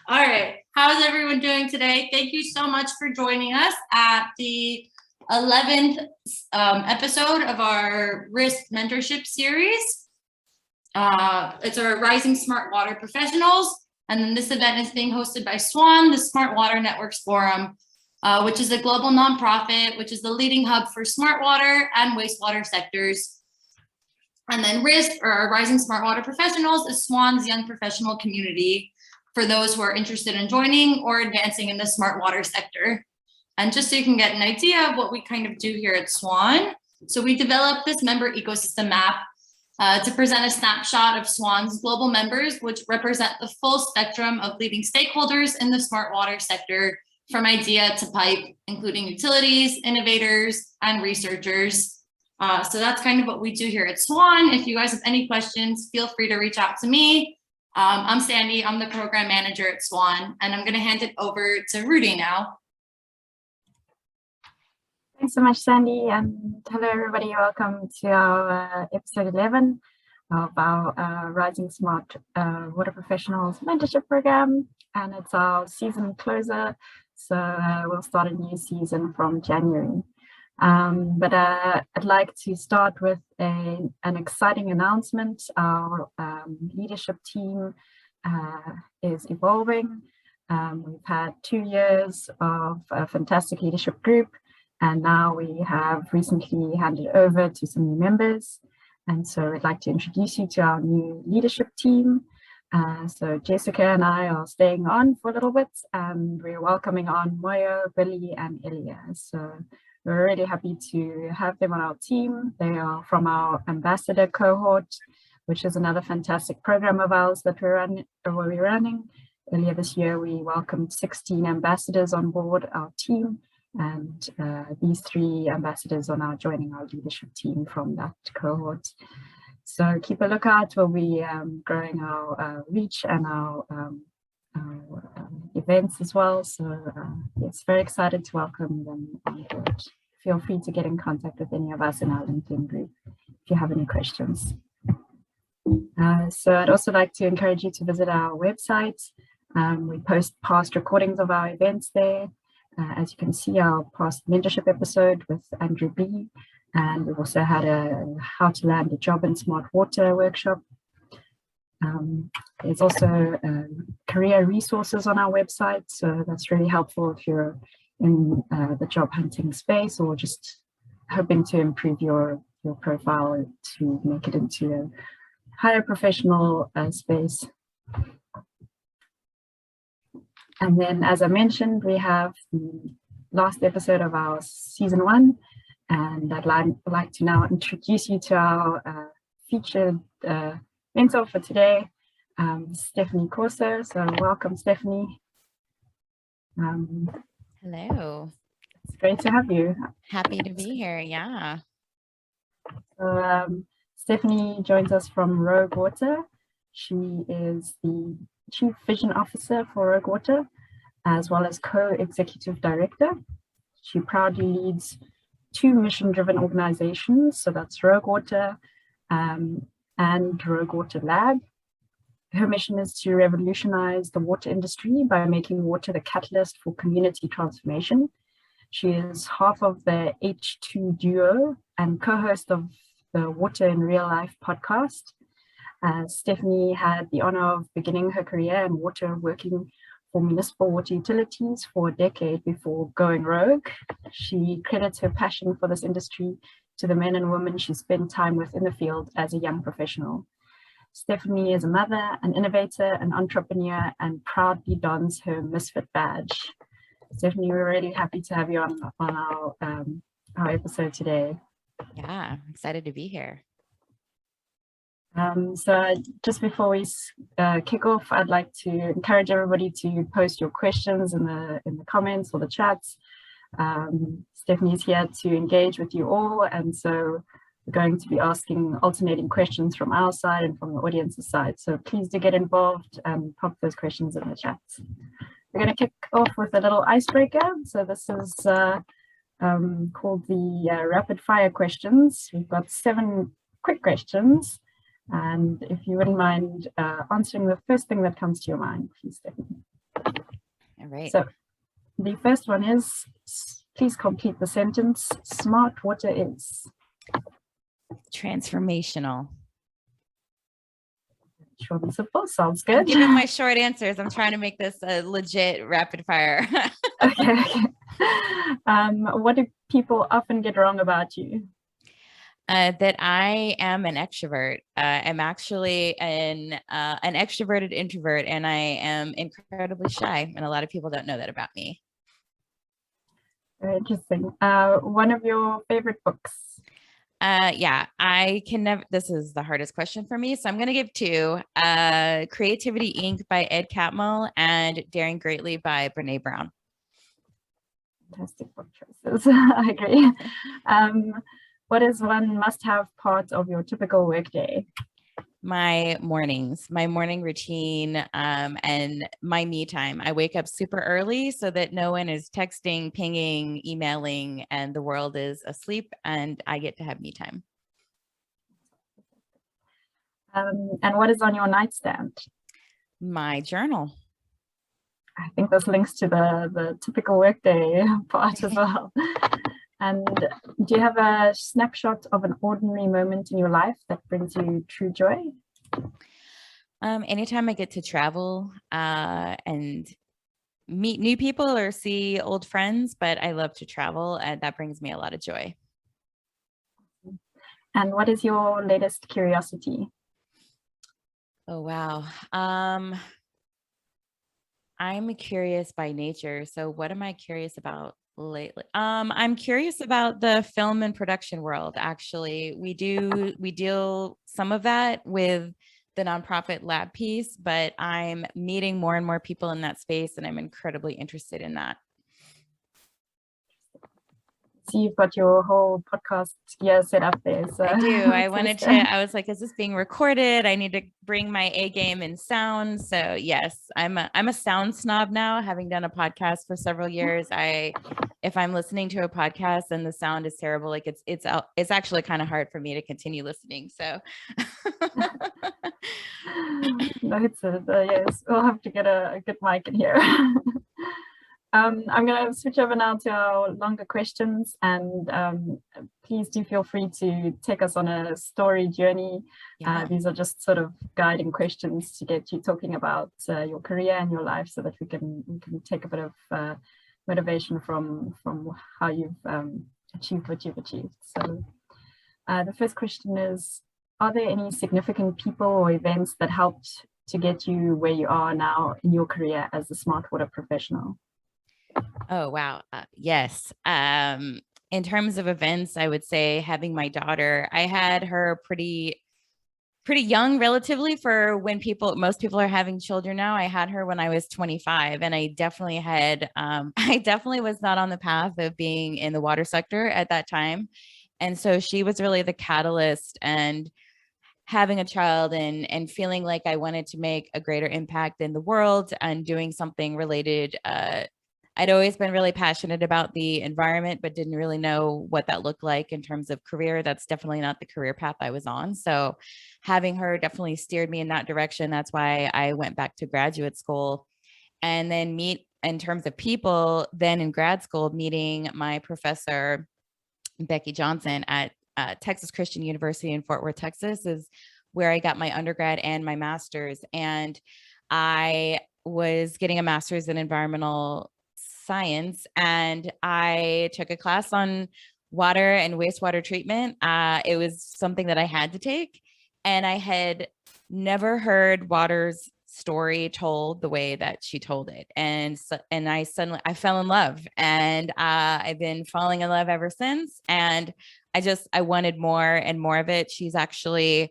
All right. How's everyone doing today? Thank you so much for joining us at the 11th episode of our RiSWP mentorship series. It's our Rising Smart Water Professionals. And then this event is being hosted by Swan, the Smart Water Networks Forum, which is a global nonprofit, which is the leading hub for smart water and wastewater sectors. And then RiSWP, or our Rising Smart Water Professionals, is Swan's young professional community for those who are interested in joining or advancing in the smart water sector. And just so you can get an idea of what we kind of do here at Swan. So we developed this member ecosystem map to present a snapshot of Swan's global members, which represent the full spectrum of leading stakeholders in the smart water sector, from idea to pipe, including utilities, innovators, and researchers. So that's kind of what we do here at Swan. If you guys have any questions, feel free to reach out to me. I'm Sandy, I'm the program manager at Swan, and I'm gonna hand it over to Rudy now. Thanks so much, Sandy, and hello everybody. Welcome to our episode 11 of our Rising Smart Water Professionals Mentorship Program, and it's our season closer, so we'll start a new season from January. But I'd like to start with an exciting announcement. Our leadership team is evolving. We've had 2 years of a fantastic leadership group, and now we have recently handed over to some new members. And so I'd like to introduce you to our new leadership team. So Jessica and I are staying on for a little bit, and we're welcoming on Moyo, Billy, and Elia. So we're really happy to have them on our team. They are from our ambassador cohort, which is another fantastic program of ours that we're running. Earlier this year, we welcomed 16 ambassadors on board our team, and these 3 ambassadors are now joining our leadership team from that cohort. So keep a lookout. We'll be growing our reach and our events as well. So it's very excited to welcome them on board. Feel free to get in contact with any of us in our LinkedIn group if you have any questions. So I'd also like to encourage you to visit our website. We post past recordings of our events there. As you can see, our past mentorship episode with Andrew B. And we've also had a how to land a job in smart water workshop. There's also career resources on our website, so that's really helpful if you're in the job hunting space or just hoping to improve your profile to make it into a higher professional space. And then, as I mentioned, we have the last episode of our season 1, and I'd like to now introduce you to our featured mentor for today, Stephanie Corso. So welcome, Stephanie. Hello. It's great to have you. Happy to be here, yeah. So Stephanie joins us from Rogue Water. She is the Chief Vision Officer for Rogue Water, as well as Co-Executive Director. She proudly leads 2 mission-driven organizations, so that's Rogue Water and Rogue Water Lab. Her mission is to revolutionize the water industry by making water the catalyst for community transformation. She is half of the H2 duo and co-host of the Water in Real Life podcast. Stephanie had the honor of beginning her career in water, working for municipal water utilities for a decade before going rogue. She credits her passion for this industry to the men and women she spent time with in the field as a young professional. Stephanie is a mother, an innovator, an entrepreneur, and proudly dons her Misfit badge. Stephanie, we're really happy to have you on our episode today. Yeah, I'm excited to be here. So just before we kick off, I'd like to encourage everybody to post your questions in the comments or the chats. Stephanie's here to engage with you all, and so we're going to be asking alternating questions from our side and from the audience's side. So please do get involved and pop those questions in the chat. We're going to kick off with a little icebreaker. So this is called the rapid fire questions. We've got 7 quick questions. And if you wouldn't mind answering the first thing that comes to your mind, please, Stephanie. right. So the first one is, please complete the sentence. Smart water is Transformational. short and simple. Sounds I'm good. giving my short answers. I'm trying to make this a legit rapid fire. Okay. What do people often get wrong about you? That I am an extrovert. I'm actually an extroverted introvert, and I am incredibly shy. And a lot of people don't know that about me. Very interesting. One of your favorite books? Yeah, I can never, this is the hardest question for me. So I'm going to give two, Creativity Inc. by Ed Catmull and Daring Greatly by Brene Brown. Fantastic book choices. I agree. What is one must-have part of your typical workday? My mornings, my morning routine, and my me time. I wake up super early so that no one is texting, pinging, emailing, and the world is asleep, and I get to have me time. And what is on your nightstand? My journal. I think this links to the typical workday part as well. And do you have a snapshot of an ordinary moment in your life that brings you true joy? Anytime I get to travel and meet new people or see old friends, but I love to travel, and that brings me a lot of joy. And what is your latest curiosity? Oh, wow. I'm curious by nature. So what am I curious about lately? I'm curious about the film and production world. Actually, we deal some of that with the nonprofit lab piece, but I'm meeting more and more people in that space, and I'm incredibly interested in that. So you've got your whole podcast set up there. So I do. I was like, is this being recorded? I need to bring my A game in sound. So yes, I'm a sound snob now, having done a podcast for several years. If I'm listening to a podcast and the sound is terrible, like it's actually kind of hard for me to continue listening. So no, yes, we'll have to get a good mic in here. I'm going to switch over now to our longer questions, and please do feel free to take us on a story journey. yeah. These are just sort of guiding questions to get you talking about your career and your life, so that we can take a bit of motivation from how you've achieved what you've achieved. So the first question is, are there any significant people or events that helped to get you where you are now in your career as a smart water professional? Oh, wow. Yes. In terms of events, I would say having my daughter, I had her pretty young relatively for when most people are having children now. I had her when I was 25, and I definitely was not on the path of being in the water sector at that time. And so she was really the catalyst, and having a child and feeling like I wanted to make a greater impact in the world and doing something related. I'd always been really passionate about the environment, but didn't really know what that looked like in terms of career. That's definitely not the career path I was on. So having her definitely steered me in that direction. That's why I went back to graduate school, and then meet in terms of people, then in grad school, meeting my professor, Becky Johnson at Texas Christian University in Fort Worth, Texas, is where I got my undergrad and my master's. And I was getting a master's in environmental science, and I took a class on water and wastewater treatment. It was something that I had to take, and I had never heard water's story told the way that she told it, and I fell in love, and I've been falling in love ever since. And I wanted more and more of it. She's actually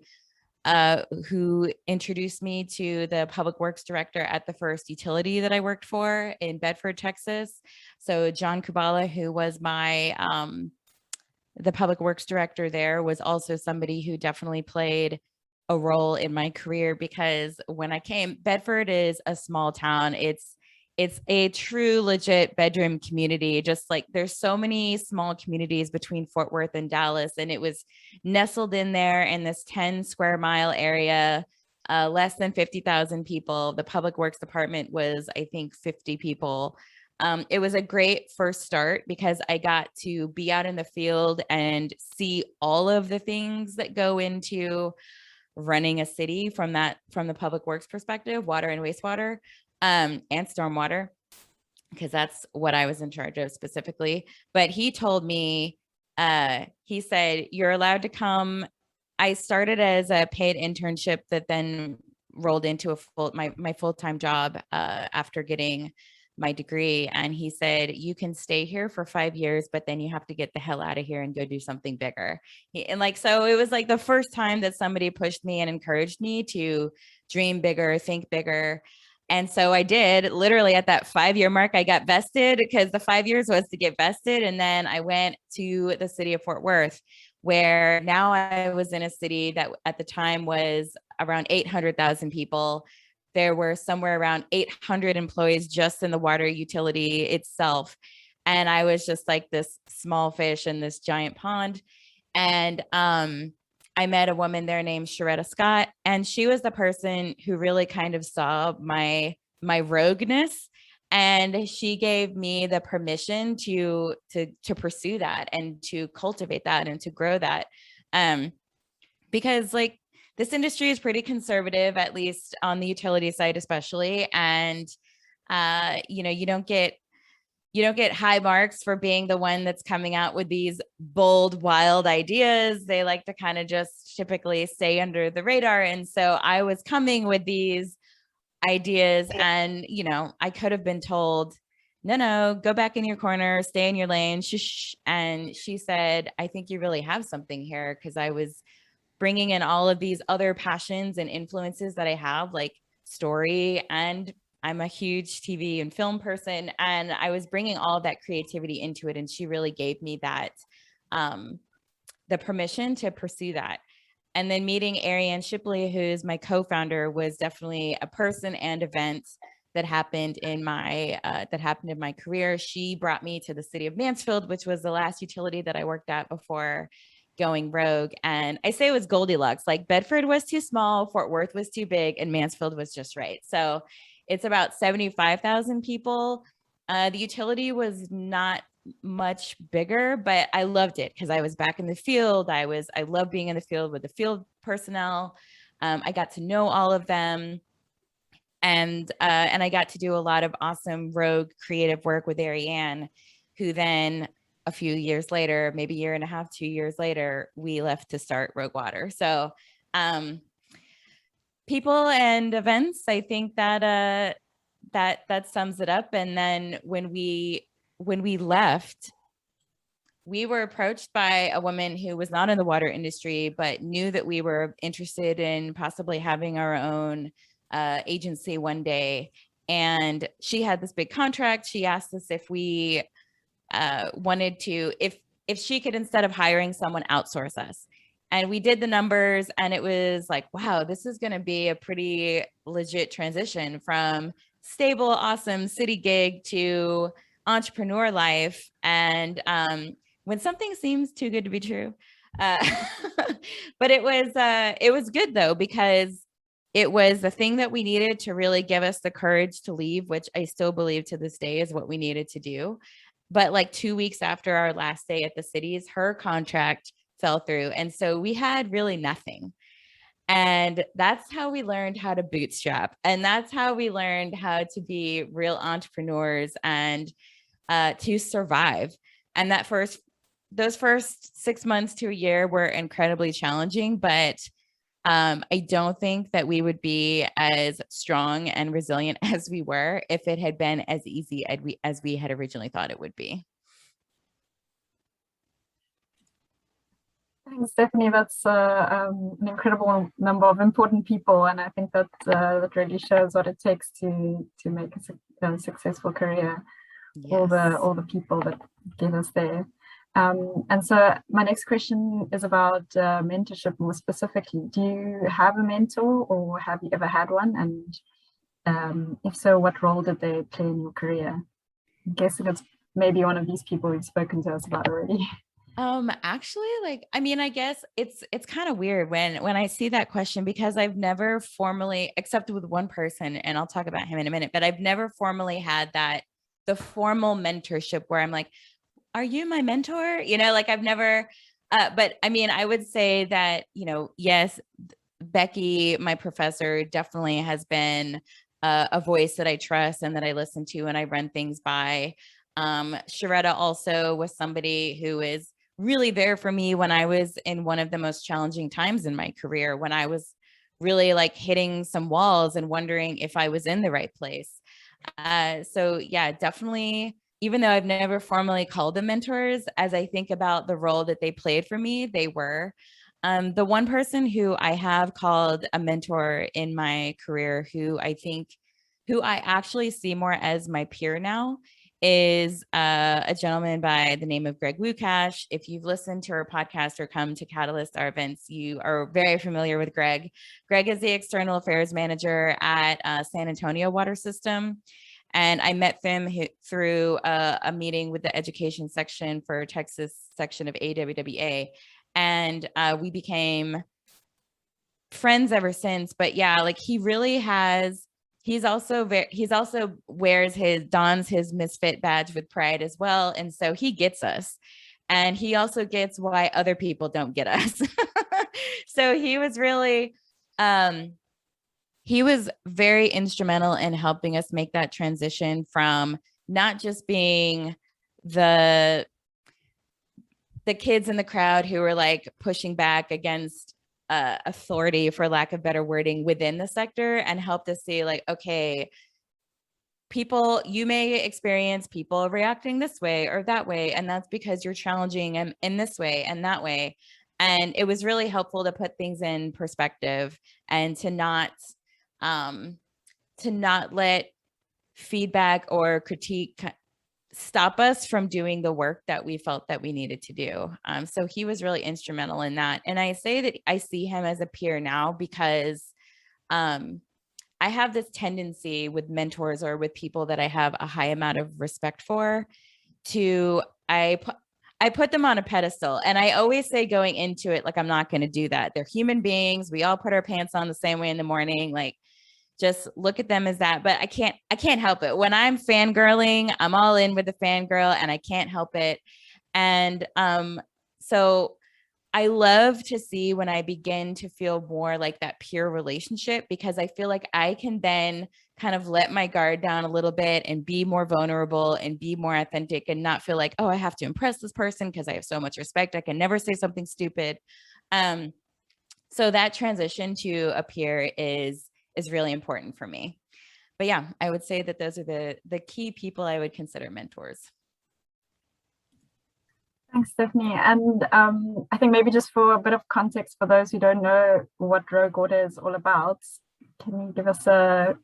who introduced me to the public works director at the first utility that I worked for in Bedford, Texas. So John Kubala, who was my the public works director there, was also somebody who definitely played a role in my career, because when I came, Bedford is a small town. It's a true legit bedroom community. Just like there's so many small communities between Fort Worth and Dallas, and it was nestled in there in this 10 square mile area less than 50,000 people. The public works department was, I think, 50 people. It was a great first start because I got to be out in the field and see all of the things that go into running a city from the public works perspective, water and wastewater, and stormwater, because that's what I was in charge of specifically. But he told me, he said, you're allowed to come. I started as a paid internship that then rolled into my full-time job after getting my degree. And he said, you can stay here for 5 years, but then you have to get the hell out of here and go do something bigger. So it was like the first time that somebody pushed me and encouraged me to dream bigger, think bigger. And so I did. Literally at that 5-year mark, I got vested because the 5 years was to get vested. And then I went to the city of Fort Worth, where now I was in a city that at the time was around 800,000 people. There were somewhere around 800 employees just in the water utility itself. And I was just like this small fish in this giant pond. And I met a woman there named Sharetta Scott, and she was the person who really kind of saw my rogueness, and she gave me the permission to pursue that and to cultivate that and to grow that, because like this industry is pretty conservative, at least on the utility side especially, and you don't get high marks for being the one that's coming out with these bold, wild ideas. They like to kind of just typically stay under the radar. And so I was coming with these ideas, and, I could have been told, no, go back in your corner, stay in your lane, shh. And she said, I think you really have something here, because I was bringing in all of these other passions and influences that I have, like story, and I'm a huge TV and film person, and I was bringing all of that creativity into it. And she really gave me that, the permission to pursue that. And then meeting Ariane Shipley, who's my co-founder, was definitely a person and event that happened in my career. She brought me to the city of Mansfield, which was the last utility that I worked at before going rogue. And I say it was Goldilocks. Like Bedford was too small, Fort Worth was too big, and Mansfield was just right. So it's about 75,000 people. The utility was not much bigger, but I loved it because I was back in the field. I love being in the field with the field personnel. I got to know all of them. And I got to do a lot of awesome rogue creative work with Ariane, who then a few years later, maybe a year and a half, 2 years later, we left to start Rogue Water. So people and events, I think that that sums it up. And then when we left, we were approached by a woman who was not in the water industry, but knew that we were interested in possibly having our own agency one day. And she had this big contract. She asked us if we wanted to, if she could, instead of hiring someone, outsource us. And we did the numbers, and it was like, wow, this is going to be a pretty legit transition from stable, awesome city gig to entrepreneur life. And when something seems too good to be true, but it was good though, because it was the thing that we needed to really give us the courage to leave, which I still believe to this day is what we needed to do. But like 2 weeks after our last day at the cities, her contract fell through. And so we had really nothing. And that's how we learned how to bootstrap. And that's how we learned how to be real entrepreneurs and to survive. And those first 6 months to a year were incredibly challenging, but I don't think that we would be as strong and resilient as we were if it had been as easy as we had originally thought it would be. Thanks, Stephanie. That's an incredible number of important people, and I think that that really shows what it takes to make a successful career. Yes. All the people that get us there. And so my next question is about mentorship more specifically. Do you have a mentor, or have you ever had one? And if so, what role did they play in your career? I'm guessing it's maybe one of these people we've spoken to us about already. Actually, like, I mean, I guess it's kind of weird when I see that question, because I've never formally, except with one person, and I'll talk about him in a minute, but I've never formally had the formal mentorship where I'm like, are you my mentor? Like I've never, but I mean, I would say that, yes, Becky, my professor, definitely has been a voice that I trust and that I listen to and I run things by. Sharetta also was somebody who is really there for me when I was in one of the most challenging times in my career, when I was really like hitting some walls and wondering if I was in the right place. So yeah, definitely, even though I've never formally called them mentors, as I think about the role that they played for me, they were. The one person who I have called a mentor in my career, who I actually see more as my peer now, is a gentleman by the name of Greg Lukash. If you've listened to our podcast or come to Catalyst, our events, you are very familiar with Greg. Greg is the external affairs manager at San Antonio Water System. And I met him through a meeting with the education section for Texas section of AWWA. And we became friends ever since. But yeah, like he really has, he's also dons his misfit badge with pride as well. And so he gets us. And he also gets why other people don't get us. So he was really, he was very instrumental in helping us make that transition from not just being the kids in the crowd who were like pushing back against authority, for lack of better wording, within the sector, and helped us see like, okay, you may experience people reacting this way or that way, and that's because you're challenging them in this way and that way. And it was really helpful to put things in perspective and to not let feedback or critique stop us from doing the work that we felt that we needed to do. So he was really instrumental in that. And I say that I see him as a peer now because I have this tendency with mentors or with people that I have a high amount of respect for I put them on a pedestal. And I always say going into it, like, I'm not going to do that. They're human beings. We all put our pants on the same way in the morning. Like, just look at them as that. But I can't help it. When I'm fangirling, I'm all in with the fangirl and I can't help it. And so I love to see when I begin to feel more like that peer relationship, because I feel like I can then kind of let my guard down a little bit and be more vulnerable and be more authentic and not feel like, oh, I have to impress this person because I have so much respect. I can never say something stupid. So that transition to a peer is really important for me. But yeah, I would say that those are the key people I would consider mentors. Thanks, Stephanie. And I think maybe just for a bit of context for those who don't know what Rogue Water is all about, can you give us a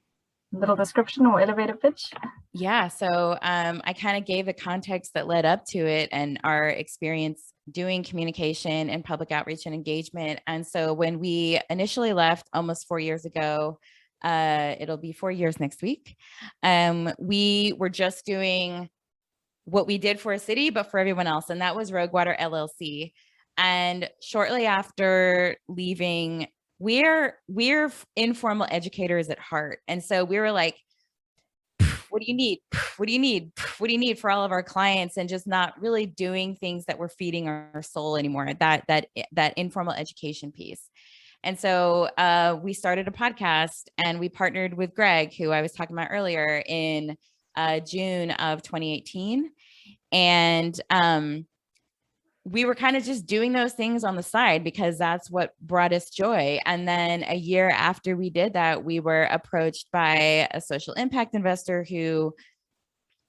little description or elevator pitch? Yeah, so I kind of gave the context that led up to it and our experience doing communication and public outreach and engagement. And so when we initially left almost 4 years ago, it'll be 4 years next week, we were just doing what we did for a city, but for everyone else. And that was Rogue Water LLC. And shortly after leaving, we're informal educators at heart. And so we were like, what do you need? What do you need? What do you need for all of our clients? And just not really doing things that were feeding our soul anymore, that informal education piece. And so we started a podcast and we partnered with Greg, who I was talking about earlier, in June of 2018. And we were kind of just doing those things on the side because that's what brought us joy. And then a year after we did that, we were approached by a social impact investor who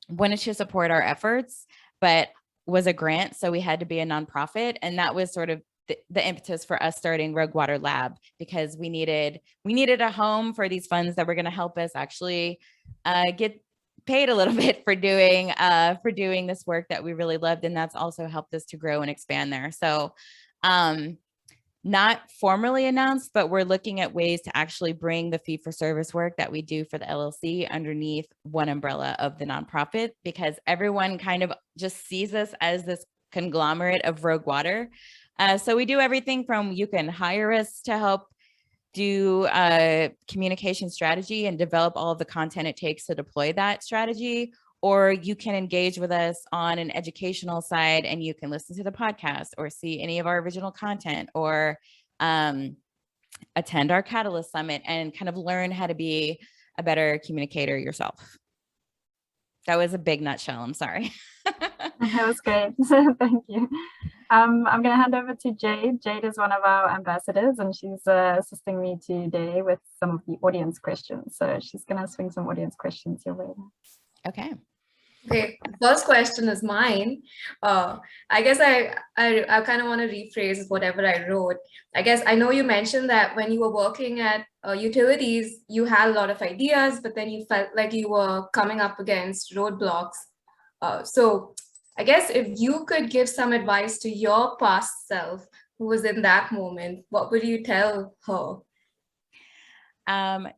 wanted to support our efforts, but was a grant. So we had to be a nonprofit. And that was sort of the impetus for us starting Rogue Water Lab, because we needed a home for these funds that were going to help us actually get paid a little bit for doing this work that we really loved. And that's also helped us to grow and expand there. So not formally announced, but we're looking at ways to actually bring the fee for service work that we do for the LLC underneath one umbrella of the nonprofit, because everyone kind of just sees us as this conglomerate of Rogue Water. So we do everything from, you can hire us to help do communication strategy and develop all of the content it takes to deploy that strategy, or you can engage with us on an educational side and you can listen to the podcast or see any of our original content, or attend our Catalyst Summit and kind of learn how to be a better communicator yourself. That was a big nutshell. I'm sorry. That was great. Thank you. I'm going to hand over to Jade. Jade is one of our ambassadors, and she's assisting me today with some of the audience questions. So she's going to swing some audience questions your way. Okay. Okay, first question is mine. I guess I kind of want to rephrase whatever I wrote. I guess I know you mentioned that when you were working at utilities, you had a lot of ideas, but then you felt like you were coming up against roadblocks. So I guess if you could give some advice to your past self who was in that moment, what would you tell her?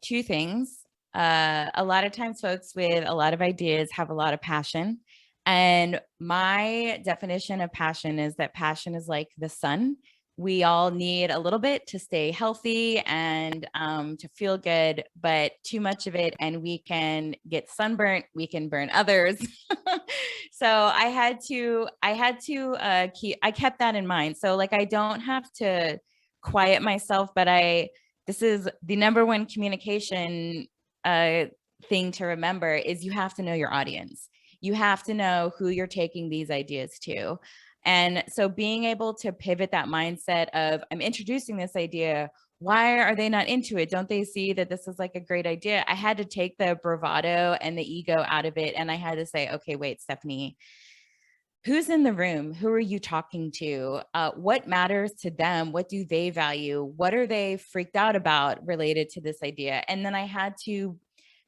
Two things. A lot of times folks with a lot of ideas have a lot of passion. And my definition of passion is that passion is like the sun. We all need a little bit to stay healthy and to feel good, but too much of it and we can get sunburnt, we can burn others. So I kept that in mind. So like, I don't have to quiet myself, but this is the number one communication thing to remember is you have to know your audience. You have to know who you're taking these ideas to. And so being able to pivot that mindset of, I'm introducing this idea, why are they not into it? Don't they see that this is like a great idea? I had to take the bravado and the ego out of it. And I had to say, okay, wait, Stephanie, who's in the room? Who are you talking to? What matters to them? What do they value? What are they freaked out about related to this idea? And then I had to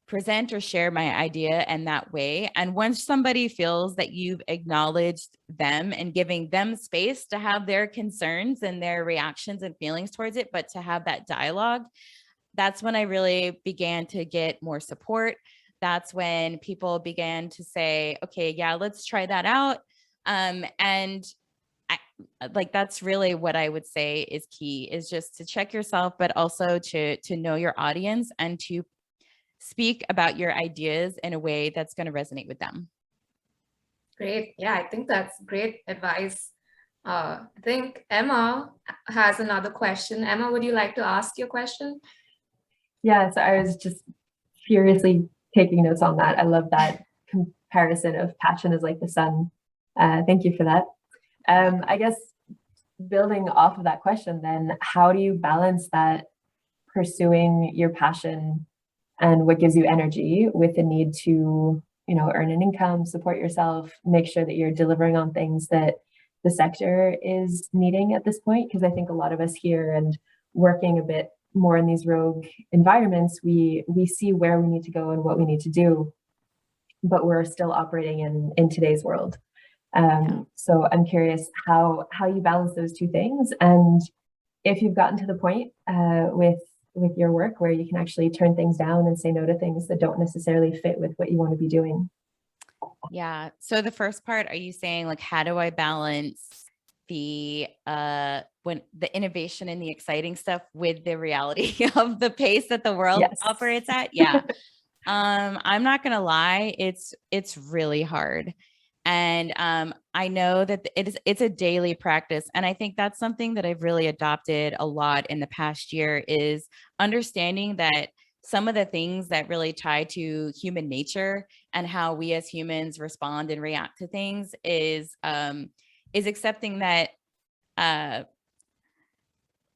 present or share my idea in that way. And once somebody feels that you've acknowledged them and giving them space to have their concerns and their reactions and feelings towards it, but to have that dialogue, that's when I really began to get more support. That's when people began to say, okay, yeah, let's try that out. And that's really what I would say is key, is just to check yourself, but also to know your audience and to speak about your ideas in a way that's going to resonate with them. Great. Yeah, I think that's great advice. I think Emma has another question. Emma, would you like to ask your question? Yeah, so I was just furiously taking notes on that. I love that comparison of passion is like the sun. Thank you for that. I guess building off of that question, then, how do you balance that pursuing your passion and what gives you energy with the need to, earn an income, support yourself, make sure that you're delivering on things that the sector is needing at this point? Because I think a lot of us here and working a bit more in these rogue environments, we see where we need to go and what we need to do, but we're still operating in today's world. So I'm curious how you balance those two things, and if you've gotten to the point with your work where you can actually turn things down and say no to things that don't necessarily fit with what you want to be doing. Yeah. So the first part, are you saying like, how do I balance the when the innovation and the exciting stuff with the reality of the pace that the world operates at? Yeah. I'm not gonna lie, it's really hard. And I know that it's a daily practice. And I think that's something that I've really adopted a lot in the past year, is understanding that some of the things that really tie to human nature and how we as humans respond and react to things is accepting that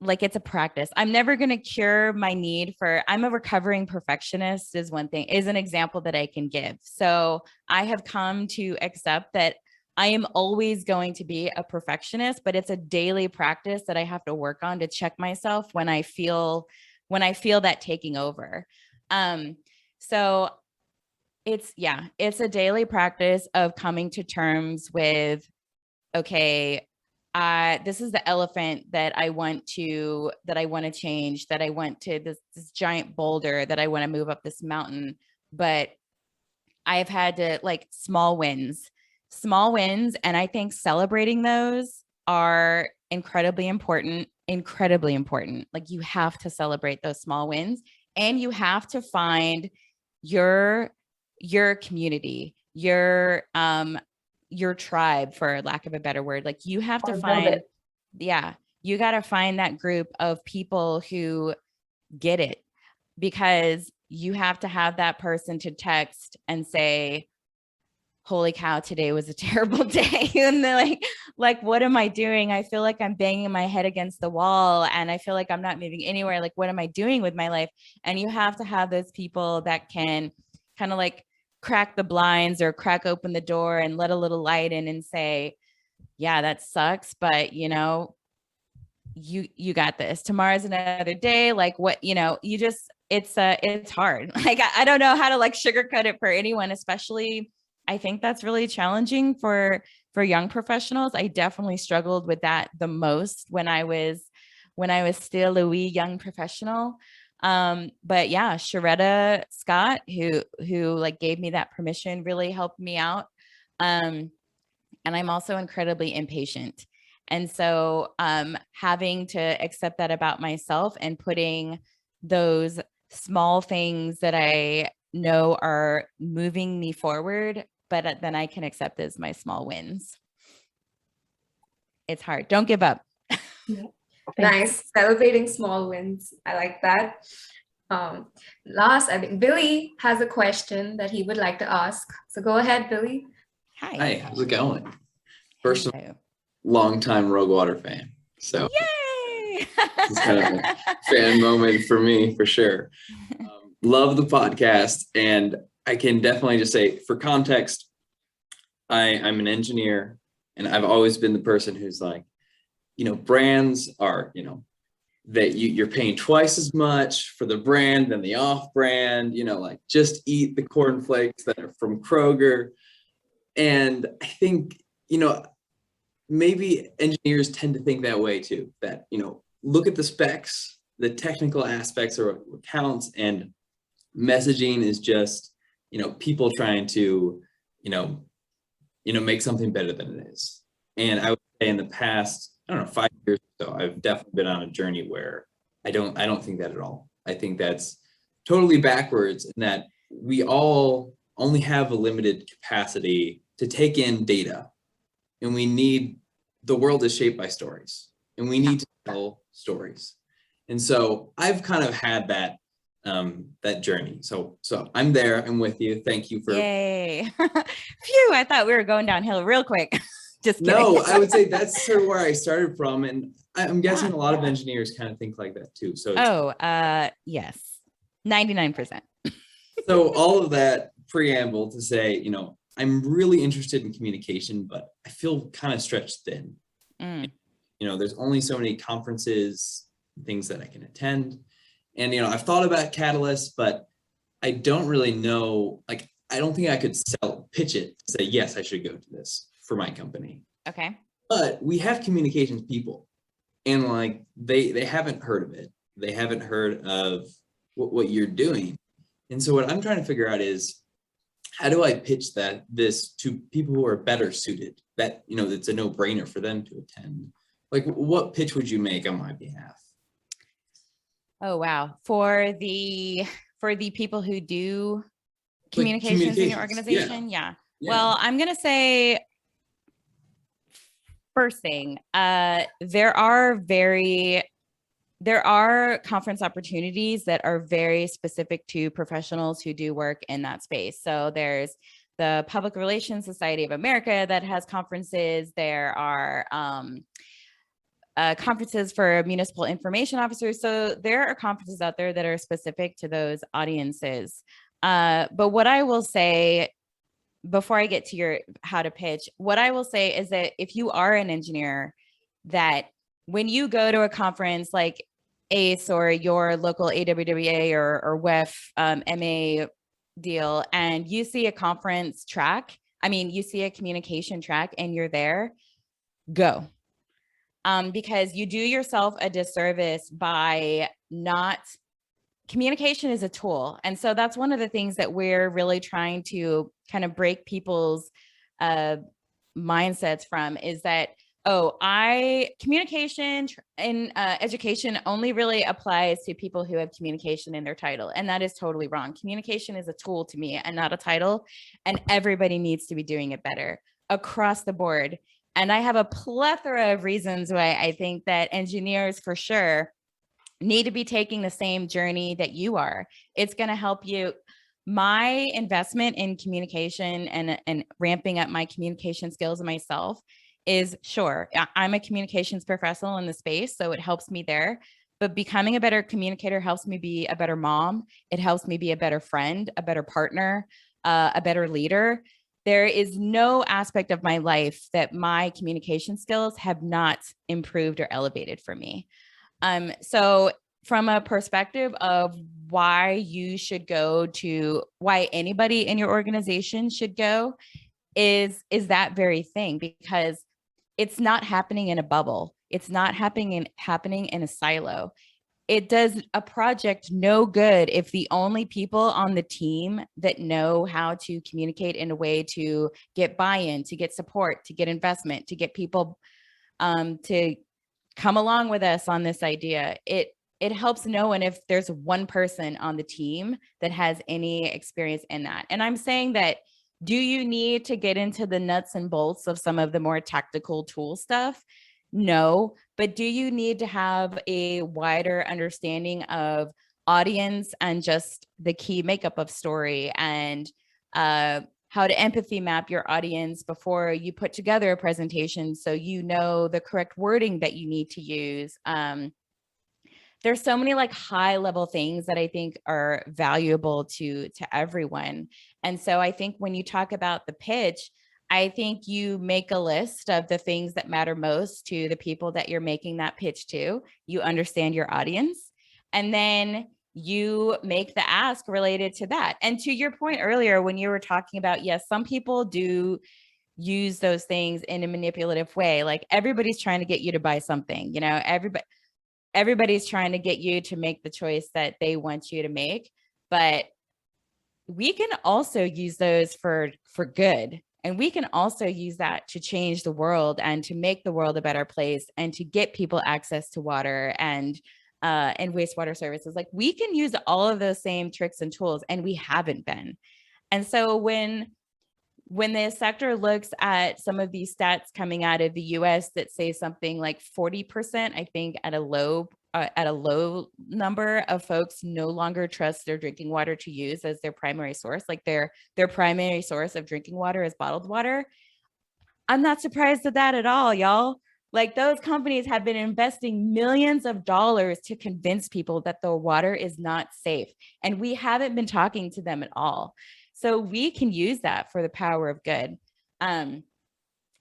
like it's a practice. I'm never going to cure my need for, I'm a recovering perfectionist is an example that I can give. So I have come to accept that I am always going to be a perfectionist, but it's a daily practice that I have to work on to check myself when I feel that taking over. So it's a daily practice of coming to terms with, okay, this is the elephant that I want to change, that I want to, this giant boulder that I want to move up this mountain, but I've had to, like, small wins. small wins. And I think celebrating those are incredibly important, incredibly important. Like you have to celebrate those small wins, and you have to find your community, your tribe, for lack of a better word. Like you have to find, you got to find that group of people who get it, because you have to have that person to text and say, holy cow, today was a terrible day. And they're like, what am I doing? I feel like I'm banging my head against the wall and I feel like I'm not moving anywhere. Like, what am I doing with my life? And you have to have those people that can kind of like crack the blinds or crack open the door and let a little light in and say, yeah, that sucks, but you know, you got this. Tomorrow's another day. Like what, you know, you just, it's hard. Like, I don't know how to like sugarcoat it for anyone, especially I think that's really challenging for young professionals. I definitely struggled with that the most when I was still a wee young professional. But yeah, Sharetta Scott, who like gave me that permission, really helped me out. And I'm also incredibly impatient. And so having to accept that about myself and putting those small things that I know are moving me forward, but then I can accept as my small wins. It's hard. Don't give up. Nice. Celebrating small wins. I like that. Last, I think Billy has a question that he would like to ask. So go ahead, Billy. Hi. Hi, how's it going? First of all, Hello. longtime Rogue Water fan. So Yay! it's kind of a fan moment for me, for sure. Love the podcast. And I can definitely just say, for context, I'm an engineer, and I've always been the person who's like, you know, brands are, you know, that you're paying twice as much for the brand than the off brand, you know, like just eat the cornflakes that are from Kroger. And I think, you know, maybe engineers tend to think that way too, that, you know, look at the specs, the technical aspects are what counts, and messaging is just, you know, people trying to, you know, make something better than it is. And I would say in the past, I don't know, 5 years or so, I've definitely been on a journey where I don't think that at all. I think that's totally backwards, in that we all only have a limited capacity to take in data, and the world is shaped by stories, and we need to tell stories. And so I've kind of had that journey. So I'm there. I'm with you. Thank you for. Yay. Phew, I thought we were going downhill real quick. Just kidding. No, I would say that's sort of where I started from. And I'm guessing a lot of engineers kind of think like that too. So yes, 99%. So all of that preamble to say, you know, I'm really interested in communication, but I feel kind of stretched thin. You know, there's only so many conferences, things that I can attend. And, you know, I've thought about Catalyst, but I don't really know, like, I don't think I could pitch it, say, yes, I should go to this for my company. Okay. But we have communications people, and like, they haven't heard of it. They haven't heard of what you're doing. And so what I'm trying to figure out is, how do I pitch this to people who are better suited, that, you know, it's a no-brainer for them to attend? Like, what pitch would you make on my behalf? Oh, wow. For the people who do communications in your organization. Yeah. Well, I'm going to say, first thing, there are conference opportunities that are very specific to professionals who do work in that space. So there's the Public Relations Society of America that has conferences. There are conferences for municipal information officers. So there are conferences out there that are specific to those audiences. But what I will say, before I get to your how to pitch, what I will say is that if you are an engineer, that when you go to a conference like ACE or your local AWWA or WEF MA deal, and you see a conference track, you see a communication track and you're there, go. Because you do yourself a disservice by not. Communication is a tool. And so that's one of the things that we're really trying to kind of break people's mindsets from is that, communication in education only really applies to people who have communication in their title. And that is totally wrong. Communication is a tool to me and not a title. And everybody needs to be doing it better across the board. And I have a plethora of reasons why I think that engineers for sure need to be taking the same journey that you are. It's going to help you. My investment in communication and ramping up my communication skills myself is, sure, I'm a communications professional in the space, so it helps me there. But becoming a better communicator helps me be a better mom. It helps me be a better friend, a better partner, a better leader. There is no aspect of my life that my communication skills have not improved or elevated for me. So from a perspective of why you should go to, why anybody in your organization should go is that very thing, because it's not happening in a bubble. It's not happening in a silo. It does a project no good if the only people on the team that know how to communicate in a way to get buy-in, to get support, to get investment, to get people to come along with us on this idea. It helps no one if there's one person on the team that has any experience in that. And I'm saying that, do you need to get into the nuts and bolts of some of the more tactical tool stuff? No, but do you need to have a wider understanding of audience and just the key makeup of story and how to empathy map your audience before you put together a presentation so you know the correct wording that you need to use? There's so many like high level things that I think are valuable to everyone. And so I think when you talk about the pitch, I think you make a list of the things that matter most to the people that you're making that pitch to. You understand your audience, and then you make the ask related to that. And to your point earlier, when you were talking about, yes, some people do use those things in a manipulative way. Like everybody's trying to get you to buy something, you know, everybody's trying to get you to make the choice that they want you to make. But we can also use those for good. And we can also use that to change the world and to make the world a better place and to get people access to water and wastewater services. Like we can use all of those same tricks and tools, and we haven't been. And so when the sector looks at some of these stats coming out of the US that say something like 40%, I think at a low number of folks no longer trust their drinking water to use as their primary source, like their primary source of drinking water is bottled water. I'm not surprised at that at all, y'all. Like those companies have been investing millions of dollars to convince people that the water is not safe. And we haven't been talking to them at all. So we can use that for the power of good.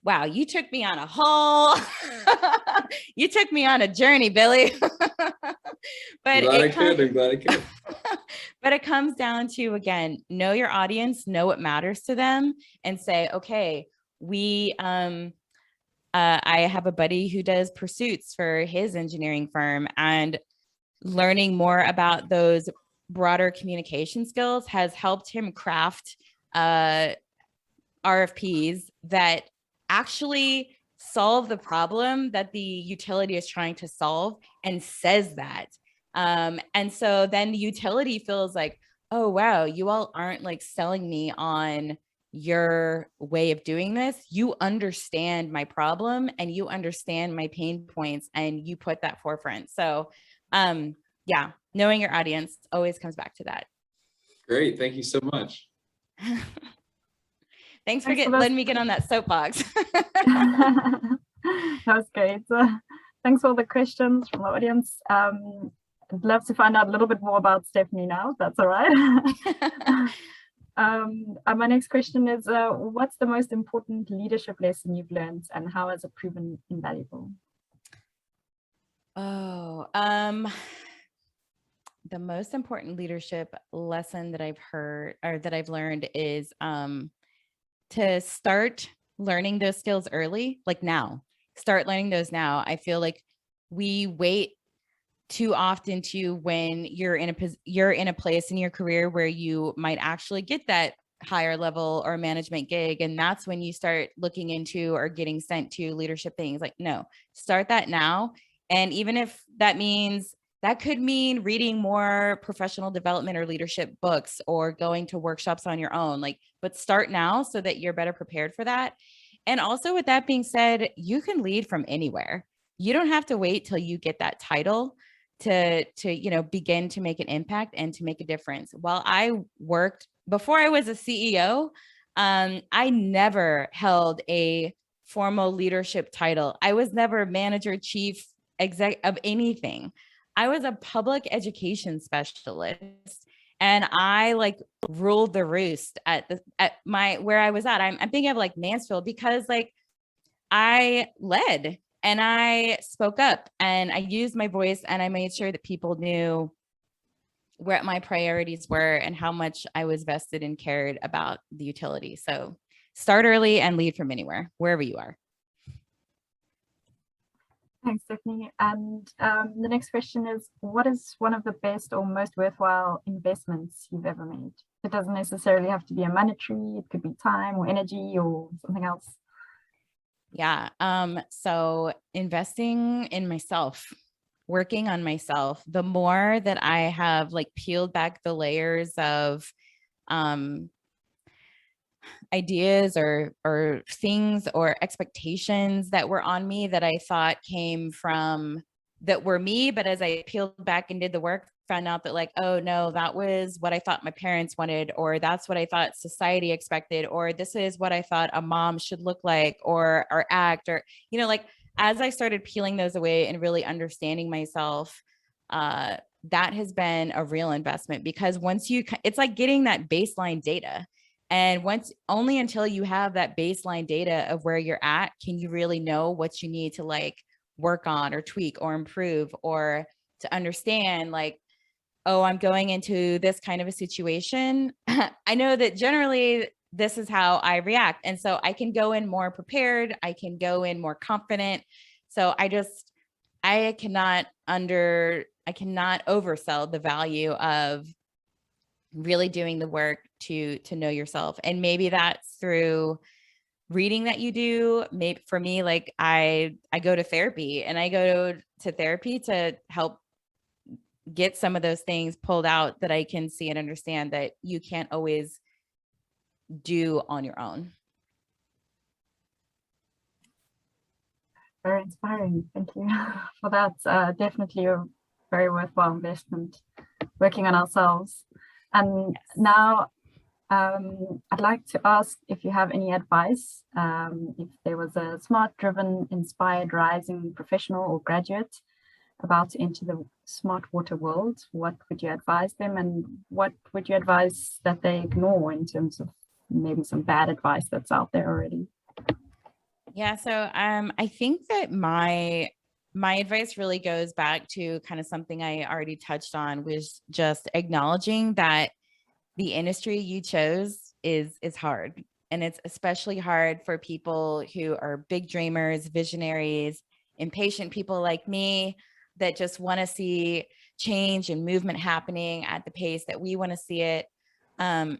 Wow, you took me on a whole, you took me on a journey, Billy. But I'm glad I could. But it comes down to, again, know your audience, know what matters to them, and say, okay, I have a buddy who does pursuits for his engineering firm, and learning more about those broader communication skills has helped him craft RFPs that actually solve the problem that the utility is trying to solve and says that. And so then the utility feels like, oh, wow, you all aren't like selling me on your way of doing this. You understand my problem and you understand my pain points, and you put that forefront. So yeah, knowing your audience always comes back to that. Great. Thank you so much. Thanks for letting me get on that soapbox. That was great. Thanks for all the questions from the audience. I'd love to find out a little bit more about Stephanie now, if that's all right. My next question is, what's the most important leadership lesson you've learned, and how has it proven invaluable? Oh, the most important leadership lesson that I've heard or that I've learned is to start learning those skills early, like now. Start learning those now. I feel like we wait too often to when you're in a place in your career where you might actually get that higher level or management gig. And that's when you start looking into or getting sent to leadership things. Like, no, start that now. And even if that means, that could mean reading more professional development or leadership books or going to workshops on your own, like, but start now so that you're better prepared for that. And also, with that being said, you can lead from anywhere. You don't have to wait till you get that title to begin to make an impact and to make a difference. While I worked before I was a CEO, I never held a formal leadership title. I was never manager, chief exec of anything. I was a public education specialist, and I like ruled the roost at where I was at. I'm thinking of like Mansfield, because like I led and I spoke up and I used my voice and I made sure that people knew where my priorities were and how much I was vested and cared about the utility. So start early and lead from anywhere, wherever you are. Thanks, Stephanie. And the next question is, what is one of the best or most worthwhile investments you've ever made? It doesn't necessarily have to be a monetary, it could be time or energy or something else. Yeah. So investing in myself, working on myself, the more that I have like peeled back the layers of ideas or things or expectations that were on me that I thought came from, that were me, but as I peeled back and did the work, found out that like, oh no, that was what I thought my parents wanted, or that's what I thought society expected, or this is what I thought a mom should look like or act, or, like as I started peeling those away and really understanding myself, that has been a real investment, because once it's like getting that baseline data. And only until you have that baseline data of where you're at, can you really know what you need to like work on or tweak or improve, or to understand like, oh, I'm going into this kind of a situation. I know that generally this is how I react. And so I can go in more prepared. I can go in more confident. So I cannot oversell the value of really doing the work to know yourself. And maybe that's through reading that you do. Maybe for me, like I go to therapy, and I go to therapy to help get some of those things pulled out that I can see and understand that you can't always do on your own. Very inspiring. Thank you for that. Definitely a very worthwhile investment, working on ourselves. And yes. Now I'd like to ask if you have any advice, if there was a smart, driven, inspired, rising professional or graduate about to enter the smart water world, what would you advise them, and what would you advise that they ignore in terms of maybe some bad advice that's out there already? Yeah, so I think that my advice really goes back to kind of something I already touched on, was just acknowledging that the industry you chose is hard. And it's especially hard for people who are big dreamers, visionaries, impatient people like me that just want to see change and movement happening at the pace that we want to see it. And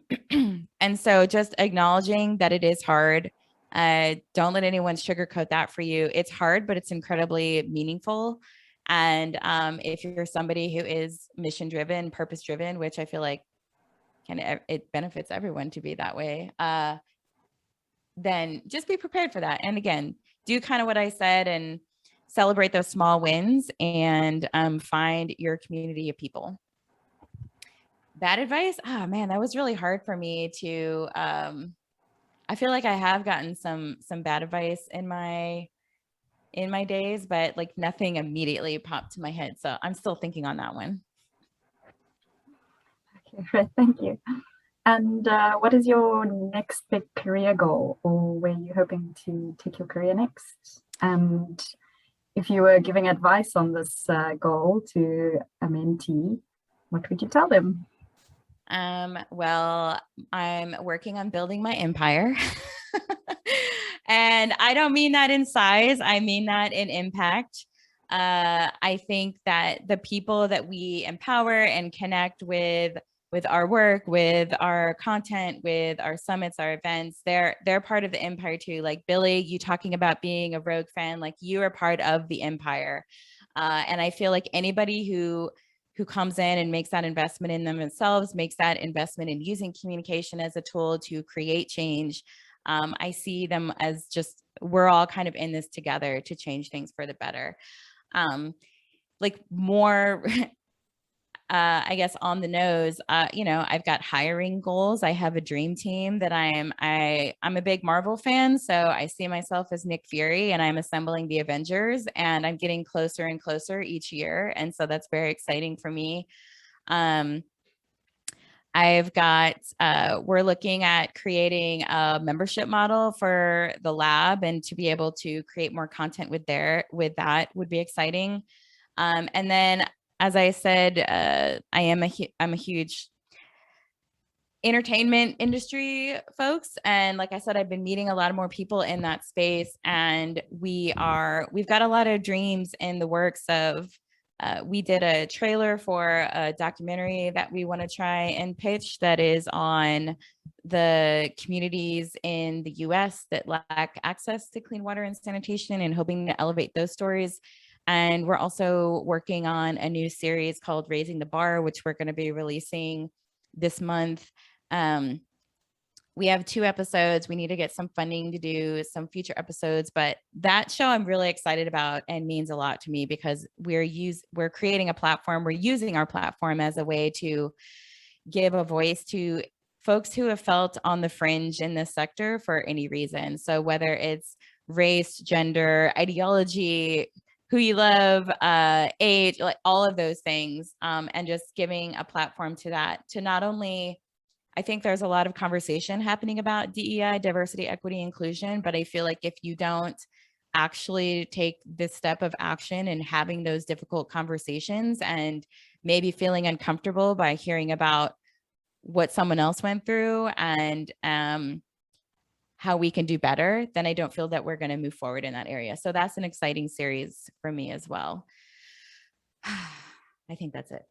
so just acknowledging that it is hard. Don't let anyone sugarcoat that for you. It's hard, but it's incredibly meaningful. And if you're somebody who is mission driven, purpose driven, which I feel like it benefits everyone to be that way, then just be prepared for that. And again, do kind of what I said and celebrate those small wins, and find your community of people. Bad advice? Oh man, that was really hard for me to, I feel like I have gotten some bad advice in my days, but like nothing immediately popped to my head. So I'm still thinking on that one. Okay, great, thank you. And what is your next big career goal, or where you're hoping to take your career next? And if you were giving advice on this goal to a mentee, what would you tell them? Well, I'm working on building my empire. And I don't mean that in size. I mean that in impact. I think that the people that we empower and connect with our work, with our content, with our summits, our events. They're part of the empire too. Like Billy, you talking about being a Rogue fan, like you are part of the empire. And I feel like anybody who comes in and makes that investment in themselves, makes that investment in using communication as a tool to create change. I see them as just, we're all kind of in this together to change things for the better. Like more, I guess on the nose, you know, I've got hiring goals. I have a dream team that I'm a big Marvel fan. So I see myself as Nick Fury, and I'm assembling the Avengers, and I'm getting closer and closer each year. And so that's very exciting for me. I've got, we're looking at creating a membership model for the lab, and to be able to create more content with that would be exciting. And then, as I said, I'm a huge entertainment industry folks. And like I said, I've been meeting a lot of more people in that space, and we've got a lot of dreams in the works of, we did a trailer for a documentary that we want to try and pitch that is on the communities in the US that lack access to clean water and sanitation, and hoping to elevate those stories. And we're also working on a new series called Raising the Bar, which we're going to be releasing this month. We have 2 episodes. We need to get some funding to do some future episodes, but that show I'm really excited about and means a lot to me, because we're creating a platform. We're using our platform as a way to give a voice to folks who have felt on the fringe in this sector for any reason. So whether it's race, gender, ideology, who you love, age, like all of those things, and just giving a platform to that, to not only, I think there's a lot of conversation happening about DEI, diversity, equity, inclusion, but I feel like if you don't actually take this step of action and having those difficult conversations, and maybe feeling uncomfortable by hearing about what someone else went through and how we can do better, then I don't feel that we're going to move forward in that area. So that's an exciting series for me as well. I think that's it.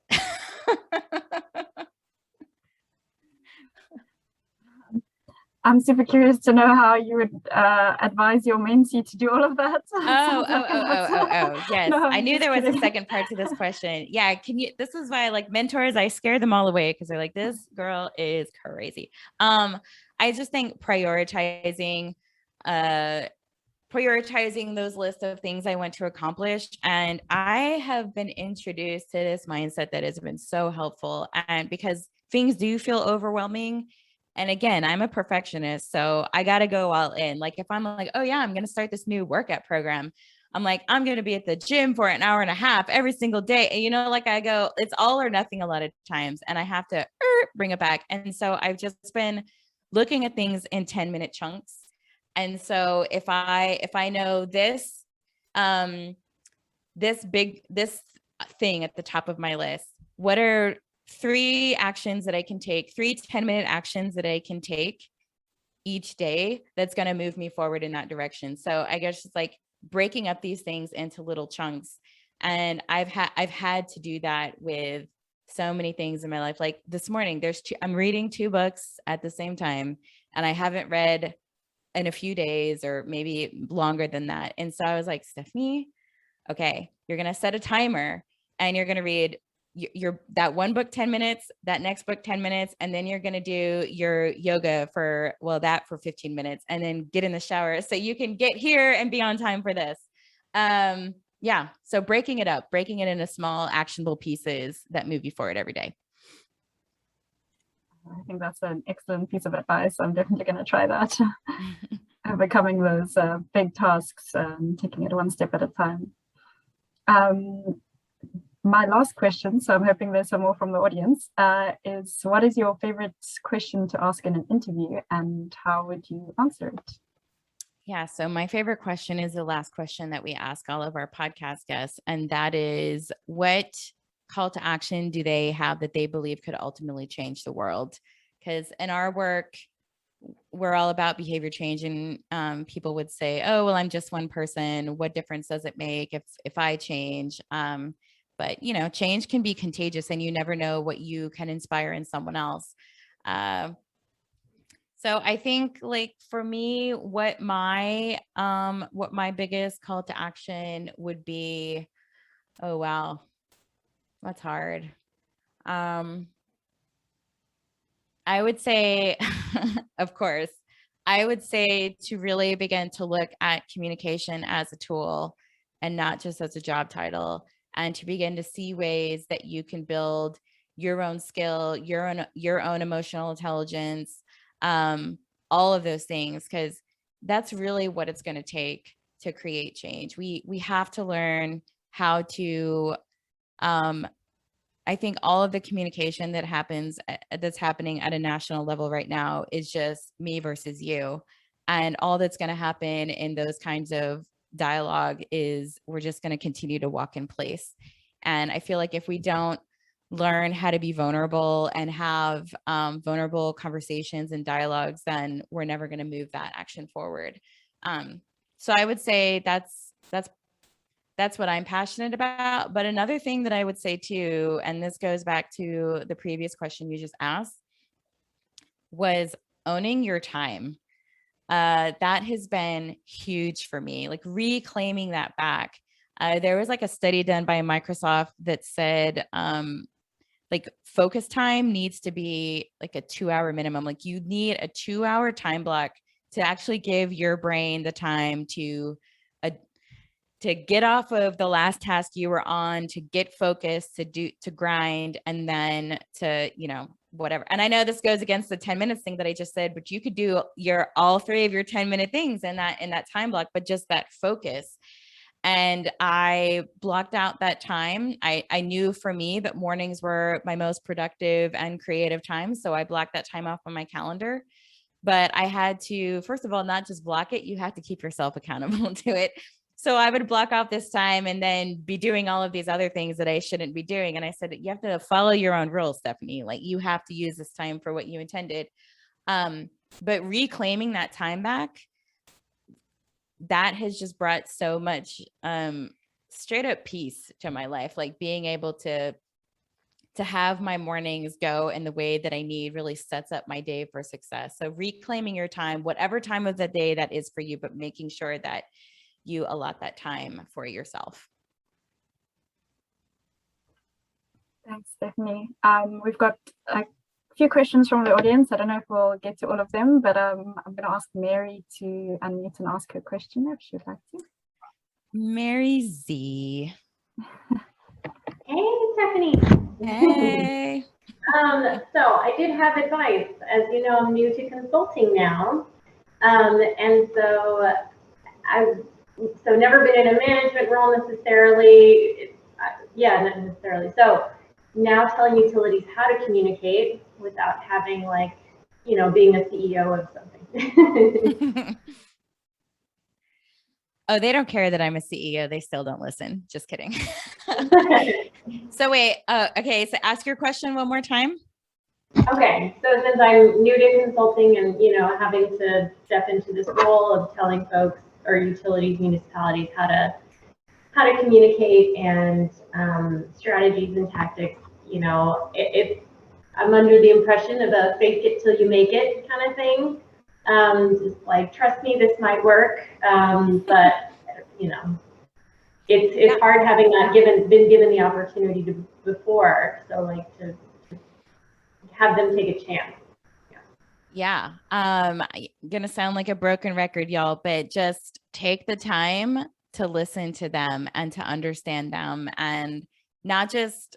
I'm super curious to know how you would advise your mentee to do all of that. Yes. No, I knew there was a kidding. second part to this question. Yeah. This is why I like mentors. I scare them all away, because they're like, this girl is crazy. I just think prioritizing those lists of things I want to accomplish. And I have been introduced to this mindset that has been so helpful. And because things do feel overwhelming. And again, I'm a perfectionist, so I got to go all in. Like if I'm like, oh yeah, I'm going to start this new workout program, I'm like, I'm going to be at the gym for an hour and a half every single day. And, you know, like I go, it's all or nothing a lot of times. And I have to bring it back. And so I've just been looking at things in 10-minute chunks. And so if I know this thing at the top of my list, what are 3 actions that I can take, 3 10-minute actions that I can take each day that's going to move me forward in that direction. So I guess it's like breaking up these things into little chunks. And I've had to do that with so many things in my life. Like this morning, I'm reading 2 books at the same time, and I haven't read in a few days or maybe longer than that. And so I was like, Stephanie, okay, you're going to set a timer and you're going to read that one book 10 minutes, that next book 10 minutes, and then you're going to do your yoga for 15 minutes, and then get in the shower so you can get here and be on time for this. Yeah. So breaking it into small actionable pieces that move you forward every day. I think that's an excellent piece of advice. I'm definitely going to try that. Overcoming those big tasks and taking it one step at a time. My last question, so I'm hoping there's some more from the audience, is what is your favorite question to ask in an interview, and how would you answer it? Yeah, so my favorite question is the last question that we ask all of our podcast guests, and that is, what call to action do they have that they believe could ultimately change the world? Because in our work, we're all about behavior change, and people would say, oh, well, I'm just one person. What difference does it make if I change? But, you know, change can be contagious and you never know what you can inspire in someone else. So I think like for me, what my biggest call to action would be, oh, wow, that's hard. I would say, of course, I would say to really begin to look at communication as a tool and not just as a job title, and to begin to see ways that you can build your own skill, your own emotional intelligence, all of those things, because that's really what it's going to take to create change. We have to learn how to, I think all of the communication that happens, that's happening at a national level right now is just me versus you. And all that's going to happen in those kinds of dialogue is we're just going to continue to walk in place. And I feel like if we don't learn how to be vulnerable and have vulnerable conversations and dialogues, then we're never going to move that action forward. So I would say that's what I'm passionate about. But another thing that I would say too, and this goes back to the previous question you just asked, was owning your time. That has been huge for me, like reclaiming that back. There was like a study done by Microsoft that said, like focus time needs to be like a 2-hour minimum. Like you need a 2-hour time block to actually give your brain the time to get off of the last task you were on, to get focused, to grind, and then to, you know, whatever. And I know this goes against the 10 minutes thing that I just said, but you could do all 3 of your 10-minute things in that time block, but just that focus. And I blocked out that time. I knew for me that mornings were my most productive and creative time. So I blocked that time off on my calendar. But I had to, first of all, not just block it, you have to keep yourself accountable to it. So I would block off this time and then be doing all of these other things that I shouldn't be doing. And I said, you have to follow your own rules, Stephanie. Like you have to use this time for what you intended. But reclaiming that time back, that has just brought so much straight up peace to my life. Like being able to have my mornings go in the way that I need really sets up my day for success. So reclaiming your time, whatever time of the day that is for you, but making sure that you allot that time for yourself. Thanks, Stephanie. We've got a few questions from the audience. I don't know if we'll get to all of them, but I'm going to ask Mary to unmute and ask her question if she'd like to. Mary Z. Hey, Stephanie. Hey. So I did have advice. As you know, I'm new to consulting now. And so I've never been in a management role necessarily. Not necessarily. So now telling utilities how to communicate without having like, being a CEO of something. Oh, they don't care that I'm a CEO. They still don't listen. Just kidding. So wait, okay. So ask your question one more time. Okay. So since I'm new to consulting and, having to step into this role of telling folks or utilities, municipalities, how to communicate and strategies and tactics, I'm under the impression of a fake it till you make it kind of thing. Just like, trust me, this might work. But it's hard having not been given the opportunity to before. So like to have them take a chance. Yeah. I'm going to sound like a broken record, y'all, but just take the time to listen to them and to understand them, and not just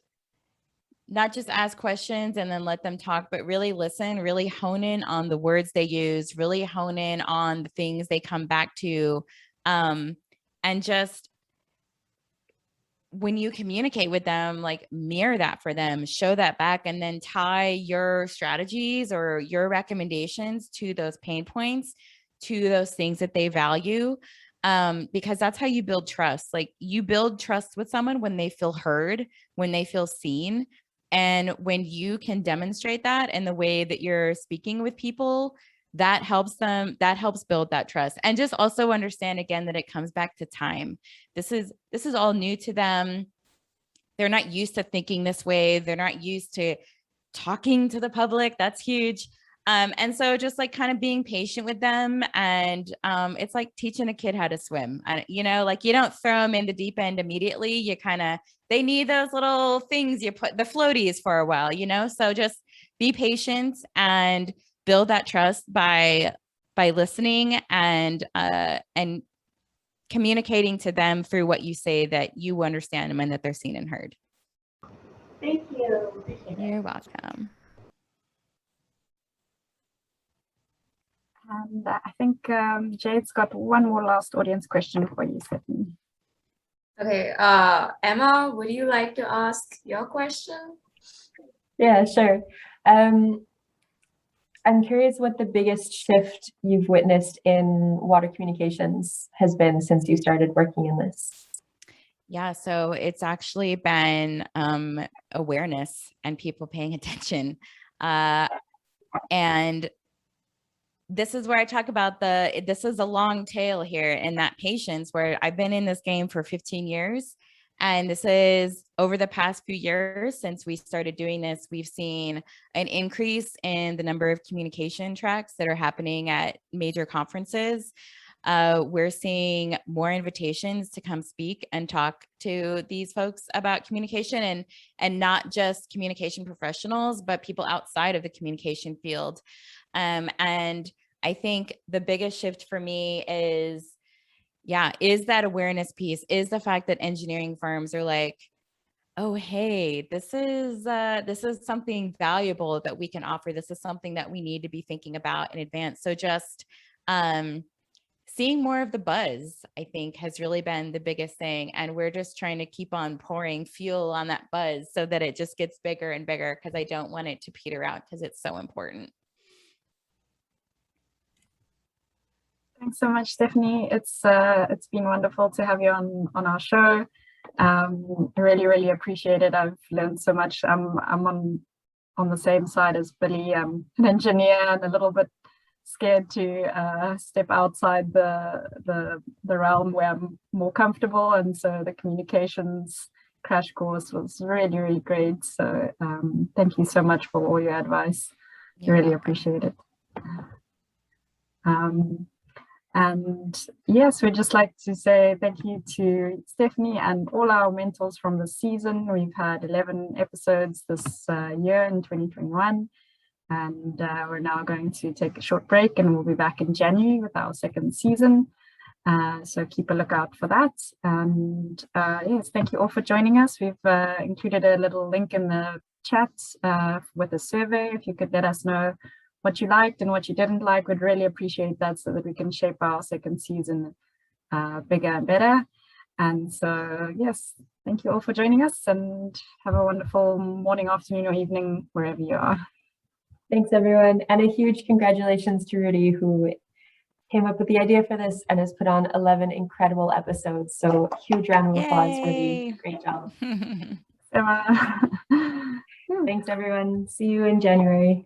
ask questions and then let them talk, but really listen, really hone in on the words they use, really hone in on the things they come back to. And just when you communicate with them, like mirror that for them, show that back, and then tie your strategies or your recommendations to those pain points, to those things that they value. Because that's how you build trust. Like you build trust with someone when they feel heard, when they feel seen. And when you can demonstrate that in the way that you're speaking with people, that helps build that trust. And just also understand again that it comes back to time. This is all new to them. they're not used to thinking this way. They're not used to talking to the public. That's huge. And so just like kind of being patient with them. And it's like teaching a kid how to swim. You know, like you don't throw them in the deep end immediately. You kind of, they need those little things you put the floaties for a while, you know? So just be patient and build that trust by listening and communicating to them through what you say, that you understand them and that they're seen and heard. Thank you. Appreciate it. You're welcome. And I think Jade's got one more last audience question for you, Stephanie. Okay, Emma, would you like to ask your question? Yeah, sure. I'm curious what the biggest shift you've witnessed in water communications has been since you started working in this. Yeah, so it's actually been awareness and people paying attention. And this is where I talk about this is a long tail here in that patience, where I've been in this game for 15 years. And this is over the past few years since we started doing this, we've seen an increase in the number of communication tracks that are happening at major conferences. We're seeing more invitations to come speak and talk to these folks about communication, and not just communication professionals, but people outside of the communication field. And I think the biggest shift for me is that awareness piece, is the fact that engineering firms are like, oh, hey, this is something valuable that we can offer. This is something that we need to be thinking about in advance. So just seeing more of the buzz, I think, has really been the biggest thing. And we're just trying to keep on pouring fuel on that buzz so that it just gets bigger and bigger, because I don't want it to peter out, because it's so important. Thanks so much, Stephanie. It's been wonderful to have you on our show. Really appreciate it. I've learned so much. I'm on the same side as Billy. I'm an engineer and a little bit scared to step outside the realm where I'm more comfortable. And so the communications crash course was really great. So thank you so much for all your advice. Really appreciate it. And yes, we'd just like to say thank you to Stephanie and all our mentors from the season. We've had 11 episodes this year in 2021, and we're now going to take a short break, and we'll be back in January with our second season. So keep a lookout for that. And yes, thank you all for joining us. We've included a little link in the chat with a survey. If you could let us know what you liked and what you didn't like, we'd really appreciate that, so that we can shape our second season bigger and better. And so, yes, thank you all for joining us, and have a wonderful morning, afternoon, or evening, wherever you are. Thanks, everyone. And a huge congratulations to Rudy, who came up with the idea for this and has put on 11 incredible episodes. So huge round of applause, Rudy. Great job. Thanks, everyone. See you in January.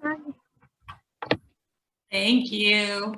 Bye. Thank you.